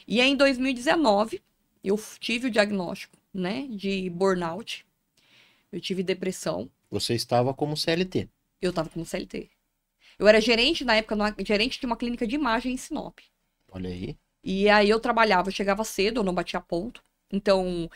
E aí, em 2019, eu tive o diagnóstico, né, de burnout. Eu tive depressão. Você estava como CLT. Eu tava como CLT. Eu era gerente, na época, gerente de uma clínica de imagem em Sinop. Olha aí. E aí eu trabalhava, eu chegava cedo, eu não batia ponto. Então,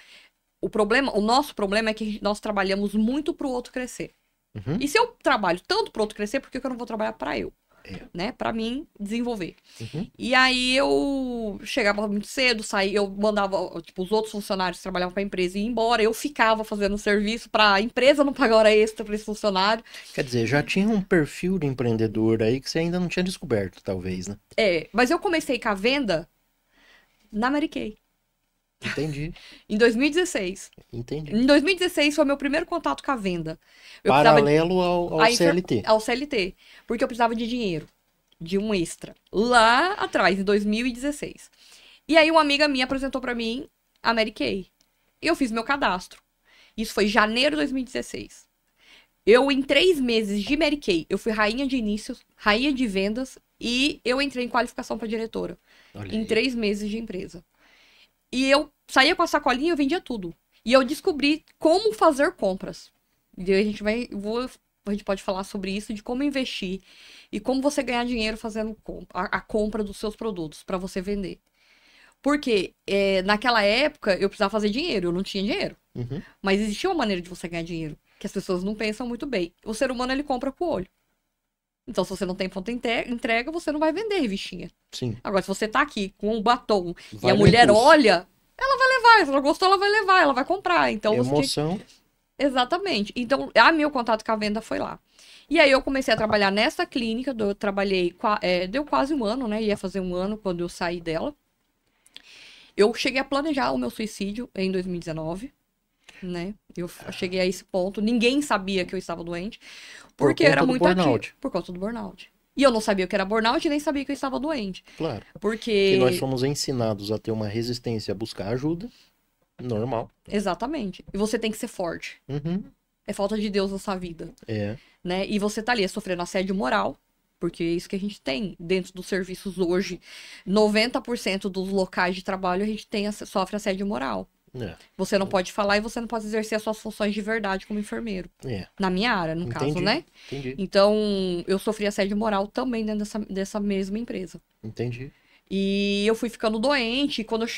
o nosso problema é que nós trabalhamos muito pro outro crescer. Uhum. E se eu trabalho tanto pro outro crescer, por que eu não vou trabalhar pra eu? É. Né? Pra mim desenvolver. Uhum. E aí eu chegava muito cedo, saía, eu mandava, tipo, os outros funcionários que trabalhavam pra empresa ir embora, eu ficava fazendo serviço pra empresa não pagar hora extra pra esse funcionário. Quer dizer, já tinha um perfil de empreendedor aí que você ainda não tinha descoberto, talvez, né? Mas eu comecei com a venda na Mary Kay, Entendi, em 2016. entendi. Em 2016 foi meu primeiro contato com a venda. Eu precisava Paralelo ao CLT. ao CLT, porque eu precisava de dinheiro, de um extra, lá atrás, em 2016. E aí uma amiga minha apresentou pra mim a Mary Kay. E eu fiz meu cadastro. Isso foi em janeiro de 2016. Eu, em 3 meses de Mary Kay, eu fui rainha de inícios, rainha de vendas e eu entrei em qualificação para diretora. Olha Em aí. 3 meses de empresa. E eu saía com a sacolinha e eu vendia tudo. E eu descobri como fazer compras. E aí a gente pode falar sobre isso, de como investir e como você ganhar dinheiro fazendo a compra dos seus produtos para você vender. Porque naquela época eu precisava fazer dinheiro, eu não tinha dinheiro. Uhum. Mas existia uma maneira de você ganhar dinheiro, que as pessoas não pensam muito bem. O ser humano, ele compra com o olho. Então, se você não tem pronta entrega, você não vai vender revistinha. Sim. Agora, se você tá aqui com um batom e a Vai no mulher impulso. olha, ela vai levar. Se ela gostou, ela vai levar, ela vai comprar. Então, você tinha... Emoção. Exatamente. Então, meu contato com a venda foi lá. E aí, eu comecei a trabalhar nessa clínica. Eu trabalhei, deu quase um ano, né? Ia fazer um ano quando eu saí dela. Eu cheguei a planejar o meu suicídio em 2019. Né? Eu cheguei a esse ponto. Ninguém sabia que eu estava doente, Por porque eu era conta do muito ativo, burnout. por conta do burnout. E eu não sabia o que era burnout e nem sabia que eu estava doente. Claro. Que nós Porque. somos ensinados a ter uma resistência a buscar ajuda. Normal. Exatamente. E você tem que ser forte. Uhum. É falta de Deus na sua vida. É. Né? E você tá ali sofrendo assédio moral. Porque é isso que a gente tem dentro dos serviços hoje. 90% dos locais de trabalho a gente sofre assédio moral. É. Você não pode falar e você não pode exercer as suas funções de verdade como enfermeiro. É. Na minha área, no caso, Entendi. né? Entendi. Então, eu sofri assédio moral também dentro dessa mesma empresa. Entendi. E eu fui ficando doente. E quando eu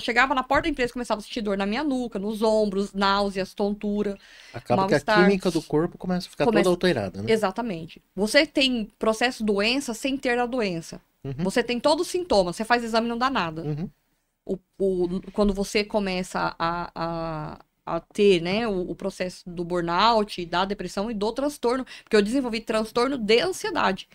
chegava na porta da empresa, começava a sentir dor na minha nuca, nos ombros, náuseas, tontura, Acaba que a mal-estar. química do corpo começa a ficar toda Começa... alterada, né? Exatamente. Você tem processo doença sem ter a doença. Uhum. Você tem todos os sintomas. Você faz exame e não dá nada. Uhum. Quando você começa a ter, né, o processo do burnout, da depressão e do transtorno, porque eu desenvolvi transtorno de ansiedade.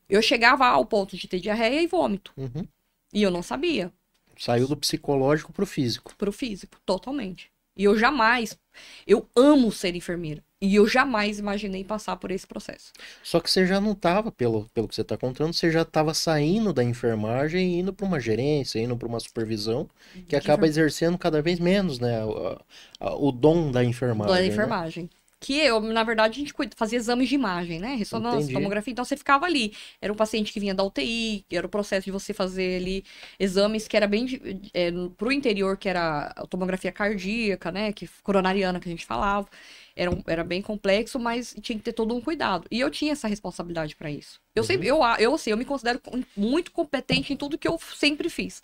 Eu chegava ao ponto de ter diarreia e vômito. Uhum. E eu não sabia. Saiu do psicológico pro físico. Pro físico, totalmente. E eu amo ser enfermeira. E eu jamais imaginei passar por esse processo. Só que você já não estava, pelo que você está contando, você já estava saindo da enfermagem e indo para uma gerência, indo para uma supervisão, que De acaba exercendo cada vez menos, né, o dom da da enfermagem, né? enfermagem. Que eu, na verdade, a gente fazia exames de imagem, né? Ressonância, Entendi. tomografia, então você ficava ali. Era um paciente que vinha da UTI, era o processo de você fazer ali exames que era bem pro interior, que era a tomografia cardíaca, né? Que coronariana que a gente falava. Era bem complexo, mas tinha que ter todo um cuidado. E eu tinha essa responsabilidade para isso. Eu Uhum. sempre, assim, eu me considero muito competente em tudo que eu sempre fiz.